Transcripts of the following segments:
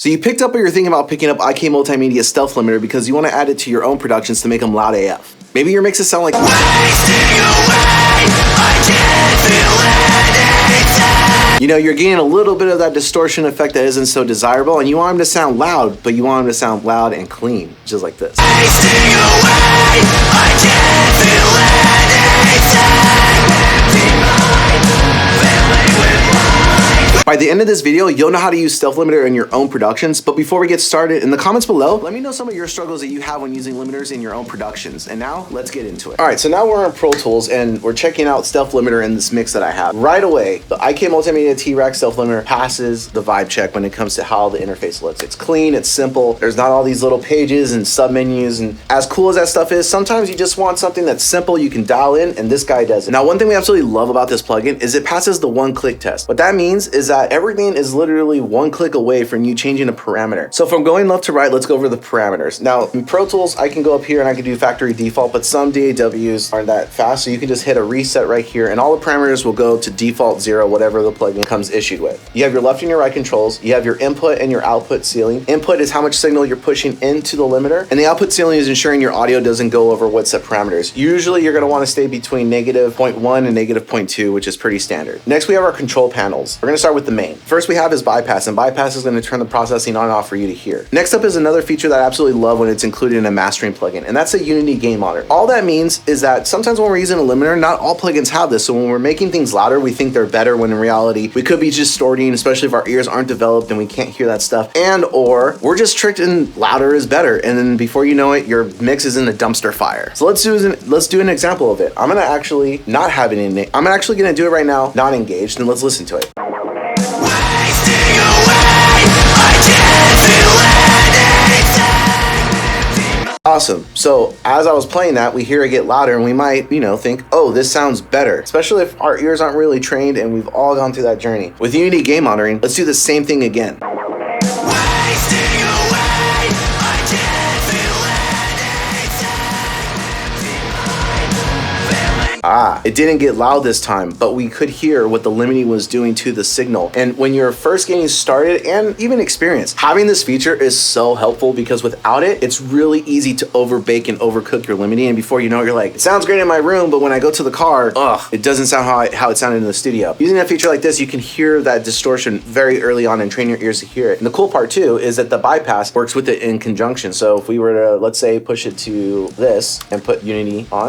So you picked up or you're thinking about picking up IK Multimedia Stealth Limiter because you want to add it to your own productions to make them loud AF. Maybe your mixes sound like wasting away, I can't feel anything. You know, you're getting a little bit of that distortion effect that isn't so desirable, and you want them to sound loud, but you want them to sound loud and clean, just like this. Wasting away, I can't feel By the end of this video, you'll know how to use Stealth Limiter in your own productions, but before we get started, in the comments below, let me know some of your struggles that you have when using limiters in your own productions. And now, let's get into it. Alright, so now we're on Pro Tools, and we're checking out Stealth Limiter in this mix that I have. Right away, the IK Multimedia T-Rack Stealth Limiter passes the vibe check when it comes to how the interface looks. It's clean, it's simple, there's not all these little pages and sub-menus, and as cool as that stuff is, sometimes you just want something that's simple, you can dial in, and this guy does it. Now, one thing we absolutely love about this plugin is it passes the one-click test. What that means is that everything is literally one click away from you changing a parameter. So from going left to right, let's go over the parameters. Now in Pro Tools, I can go up here and I can do factory default, but some DAWs aren't that fast. So you can just hit a reset right here and all the parameters will go to default 0, whatever the plugin comes issued with. You have your left and your right controls. You have your input and your output ceiling. Input is how much signal you're pushing into the limiter, and the output ceiling is ensuring your audio doesn't go over what set parameters. Usually you're going to want to stay between -0.1 and -0.2, which is pretty standard. Next, we have our control panels. We're going to start with the main. First, we have is bypass, and bypass is going to turn the processing on and off for you to hear. Next up is another feature that I absolutely love when it's included in a mastering plugin, and that's a Unity gain monitor. All that means is that sometimes when we're using a limiter, not all plugins have this, so when we're making things louder, we think they're better when in reality, we could be just distorting, especially if our ears aren't developed and we can't hear that stuff, and or we're just tricked and louder is better, and then before you know it, your mix is in a dumpster fire. So let's do an example of it. I'm gonna actually not have it in, I'm actually gonna do it right now, not engaged, and let's listen to it. Awesome. So as I was playing that, we hear it get louder and we might, think, oh, this sounds better, especially if our ears aren't really trained and we've all gone through that journey. With Unity gain monitoring, let's do the same thing again. It didn't get loud this time, but we could hear what the limiting was doing to the signal. And when you're first getting started and even experienced, having this feature is so helpful because without it, it's really easy to overbake and overcook your limiting. And before you know it, you're like, it sounds great in my room, but when I go to the car, it doesn't sound how it sounded in the studio. Using a feature like this, you can hear that distortion very early on and train your ears to hear it. And the cool part too is that the bypass works with it in conjunction. So if we were to, let's say, push it to this and put Unity on.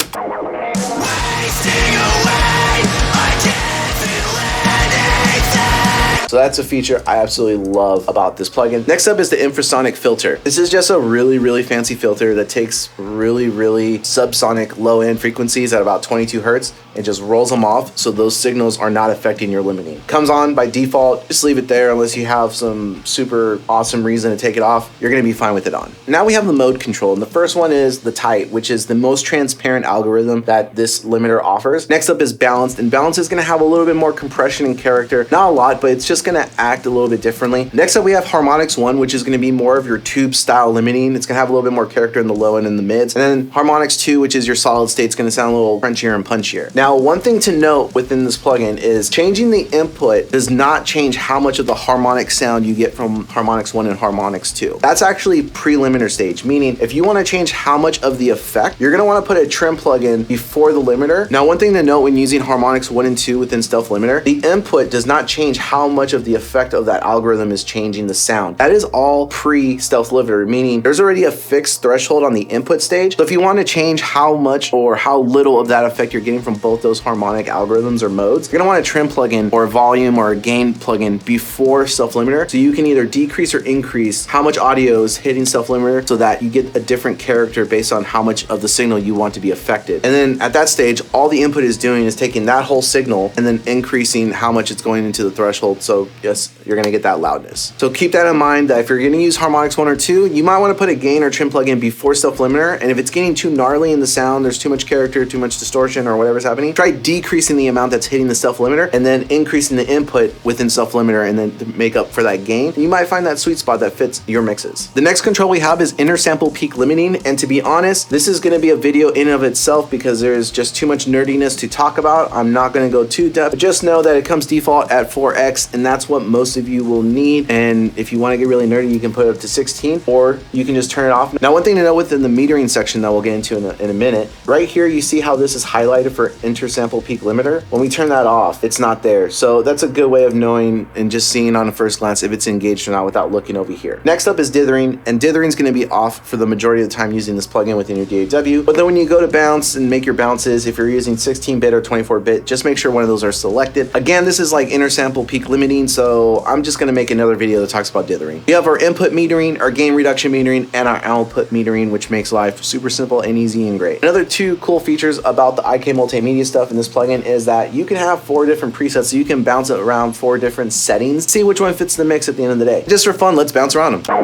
So that's a feature I absolutely love about this plugin. Next up is the infrasonic filter. This is just a really, really fancy filter that takes really, really subsonic low-end frequencies at about 22 hertz and just rolls them off so those signals are not affecting your limiting. Comes on by default, just leave it there unless you have some super awesome reason to take it off. You're gonna be fine with it on. Now we have the mode control, and the first one is the tight, which is the most transparent algorithm that this limiter offers. Next up is balanced, and balanced is gonna have a little bit more compression and character. Not a lot, but it's just gonna act a little bit differently. Next up we have harmonics 1, which is gonna be more of your tube style limiting. It's gonna have a little bit more character in the low end and the mids. And then harmonics 2, which is your solid state, is gonna sound a little crunchier and punchier. Now, one thing to note within this plugin is changing the input does not change how much of the harmonic sound you get from harmonics 1 and harmonics 2. That's actually pre-limiter stage, meaning if you wanna change how much of the effect, you're gonna wanna put a trim plugin before the limiter. Now, one thing to note when using harmonics 1 and 2 within Stealth Limiter, the input does not change how much of the effect of that algorithm is changing the sound. That is all pre-Stealth Limiter, meaning there's already a fixed threshold on the input stage. So if you want to change how much or how little of that effect you're getting from both those harmonic algorithms or modes, you're gonna want a trim plugin or a volume or a gain plugin before Stealth Limiter, so you can either decrease or increase how much audio is hitting Stealth Limiter so that you get a different character based on how much of the signal you want to be affected. And then at that stage, all the input is doing is taking that whole signal and then increasing how much it's going into the threshold. So yes, you're gonna get that loudness. So keep that in mind that if you're gonna use harmonics 1 or 2, you might wanna put a gain or trim plugin before Stealth Limiter. And if it's getting too gnarly in the sound, there's too much character, too much distortion, or whatever's happening, try decreasing the amount that's hitting the Stealth Limiter and then increasing the input within Stealth Limiter and then to make up for that gain. You might find that sweet spot that fits your mixes. The next control we have is inner sample peak limiting. And to be honest, this is gonna be a video in and of itself because there's just too much nerdiness to talk about. I'm not gonna go too depth, but just know that it comes default at 4x, and that's what most of of you will need. And if you want to get really nerdy, you can put it up to 16, or you can just turn it off. Now, one thing to know within the metering section that we'll get into in a minute, right here, you see how this is highlighted for intersample peak limiter. When we turn that off, it's not there. So that's a good way of knowing and just seeing on a first glance if it's engaged or not without looking over here. Next up is dithering, and dithering is going to be off for the majority of the time using this plugin within your DAW. But then when you go to bounce and make your bounces, if you're using 16-bit or 24-bit, just make sure one of those are selected. Again, this is like intersample peak limiting, so I'm just going to make another video that talks about dithering. We have our input metering, our gain reduction metering, and our output metering, which makes life super simple and easy and great. Another two cool features about the IK multimedia stuff in this plugin is that you can have 4 different presets, so you can bounce it around 4 different settings, see which one fits the mix at the end of the day. Just for fun, let's bounce around them.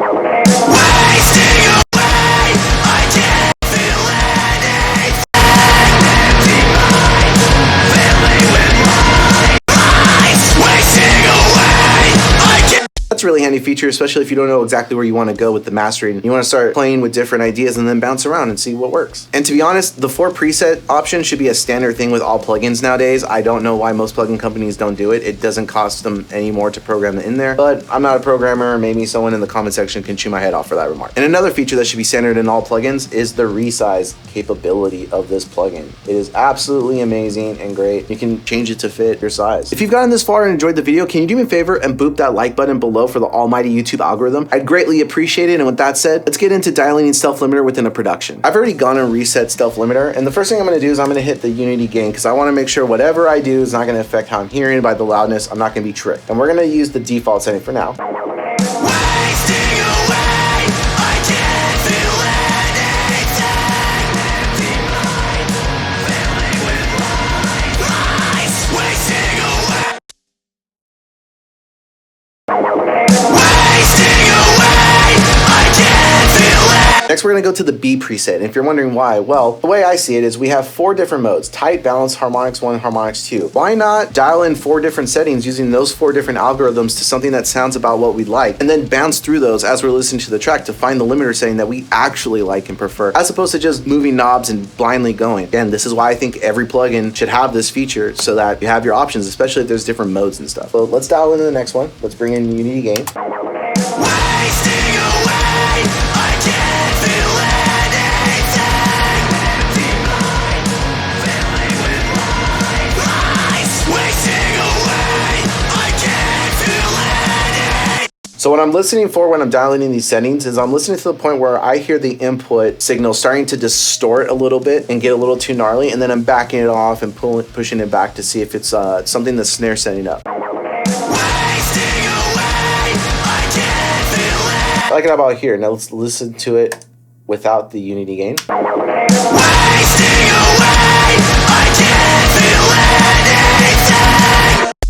That's a really handy feature, especially if you don't know exactly where you want to go with the mastering. You want to start playing with different ideas and then bounce around and see what works. And to be honest, the 4 preset option should be a standard thing with all plugins nowadays. I don't know why most plugin companies don't do it. It doesn't cost them any more to program it in there, but I'm not a programmer. Maybe someone in the comment section can chew my head off for that remark. And another feature that should be standard in all plugins is the resize capability of this plugin. It is absolutely amazing and great. You can change it to fit your size. If you've gotten this far and enjoyed the video, can you do me a favor and boop that like button below for the almighty YouTube algorithm? I'd greatly appreciate it. And with that said, let's get into dialing in stealth limiter within a production. I've already gone and reset stealth limiter, and the first thing I'm going to do is I'm going to hit the unity gain, because I want to make sure whatever I do is not going to affect how I'm hearing by the loudness. I'm not going to be tricked, and we're going to use the default setting for now. Next, we're going to go to the B preset, and if you're wondering why, well, the way I see it is we have 4 different modes: tight, balance, harmonics 1, harmonics 2. Why not dial in 4 different settings using those 4 different algorithms to something that sounds about what we'd like, and then bounce through those as we're listening to the track to find the limiter setting that we actually like and prefer, as opposed to just moving knobs and blindly going. Again, this is why I think every plugin should have this feature, so that you have your options, especially if there's different modes and stuff. So let's dial into the next one. Let's bring in unity gain. So what I'm listening for when I'm dialing in these settings is I'm listening to the point where I hear the input signal starting to distort a little bit and get a little too gnarly, and then I'm backing it off and pushing it back to see if it's something the snare's setting up. I like it about here. Now let's listen to it without the unity gain.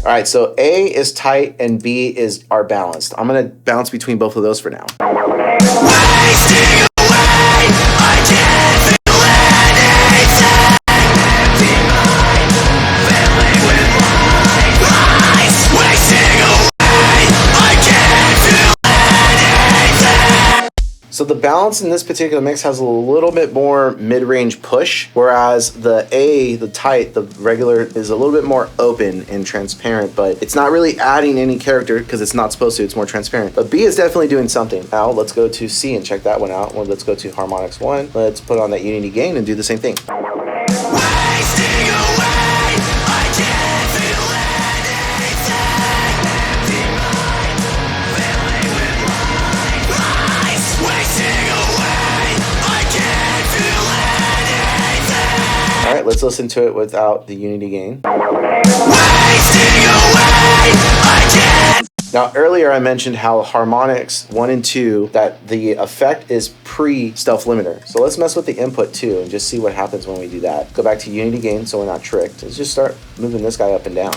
All right, so A is tight and B is our balanced. I'm gonna bounce between both of those for now. So the balance in this particular mix has a little bit more mid-range push, whereas the A, the tight, the regular, is a little bit more open and transparent, but it's not really adding any character because it's not supposed to, it's more transparent. But B is definitely doing something. Now let's go to C and check that one out. Well, let's go to harmonics 1. Let's put on that unity gain and do the same thing. All right, let's listen to it without the unity gain. Now, earlier I mentioned how harmonics 1 and 2, that the effect is pre-stealth limiter. So let's mess with the input too and just see what happens when we do that. Go back to unity gain so we're not tricked. Let's just start moving this guy up and down.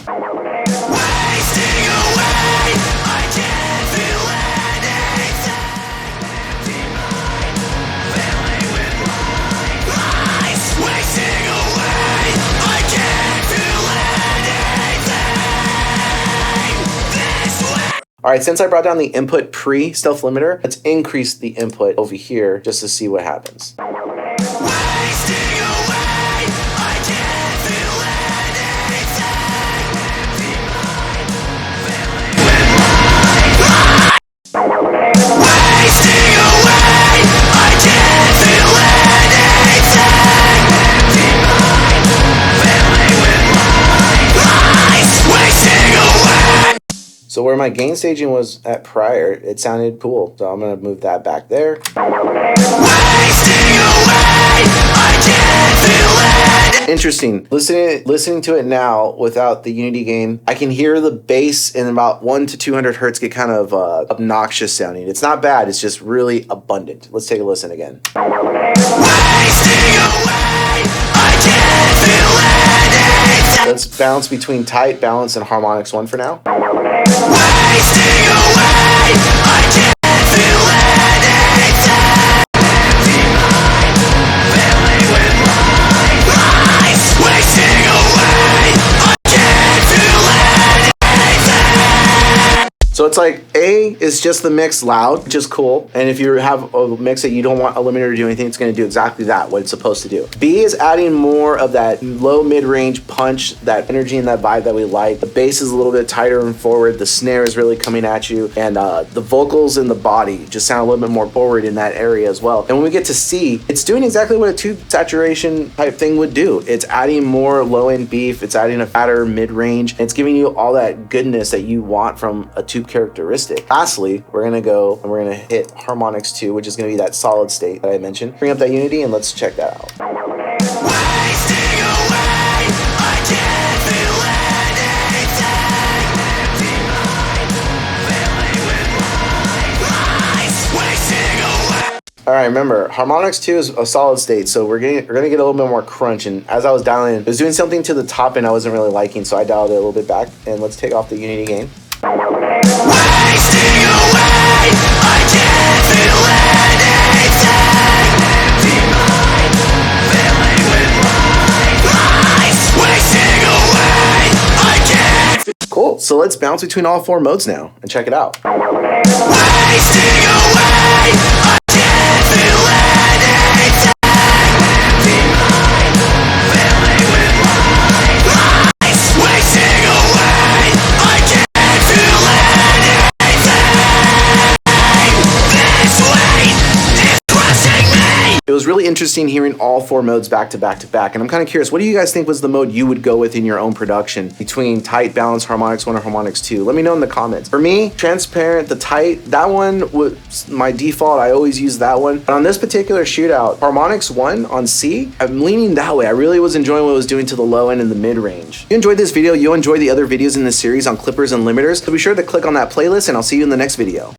All right, since I brought down the input pre-stealth limiter, let's increase the input over here just to see what happens. So where my gain staging was at prior, it sounded cool. So I'm gonna move that back there. Interesting. Listening to it now without the unity gain, I can hear the bass in about 1 to 200 hertz get kind of obnoxious sounding. It's not bad. It's just really abundant. Let's take a listen again. Let's bounce between tight, balance, and harmonics 1 for now. So it's like A is just the mix loud, which is cool. And if you have a mix that you don't want a limiter to do anything, it's going to do exactly that, what it's supposed to do. B is adding more of that low mid-range punch, that energy and that vibe that we like. The bass is a little bit tighter and forward. The snare is really coming at you. And the vocals in the body just sound a little bit more forward in that area as well. And when we get to C, it's doing exactly what a tube saturation type thing would do. It's adding more low-end beef. It's adding a fatter mid-range. And it's giving you all that goodness that you want from a tube characteristic. Lastly, we're gonna go and we're gonna hit harmonics 2, which is gonna be that solid state that I mentioned. Bring up that unity and let's check that out. All right, remember, harmonics 2 is a solid state, so we're gonna get a little bit more crunch. And as I was dialing in, it was doing something to the top end I wasn't really liking, so I dialed it a little bit back. And let's take off the unity gain. Cool, so let's bounce between all 4 modes now and check it out. It was really interesting hearing all 4 modes back to back to back. And I'm kind of curious, what do you guys think was the mode you would go with in your own production between tight, balance, harmonics 1 or harmonics 2? Let me know in the comments. For me, transparent, the tight, that one was my default. I always use that one. But on this particular shootout, harmonics 1 on C, I'm leaning that way. I really was enjoying what it was doing to the low end and the mid range. If you enjoyed this video, you'll enjoy the other videos in this series on clippers and limiters. So be sure to click on that playlist and I'll see you in the next video.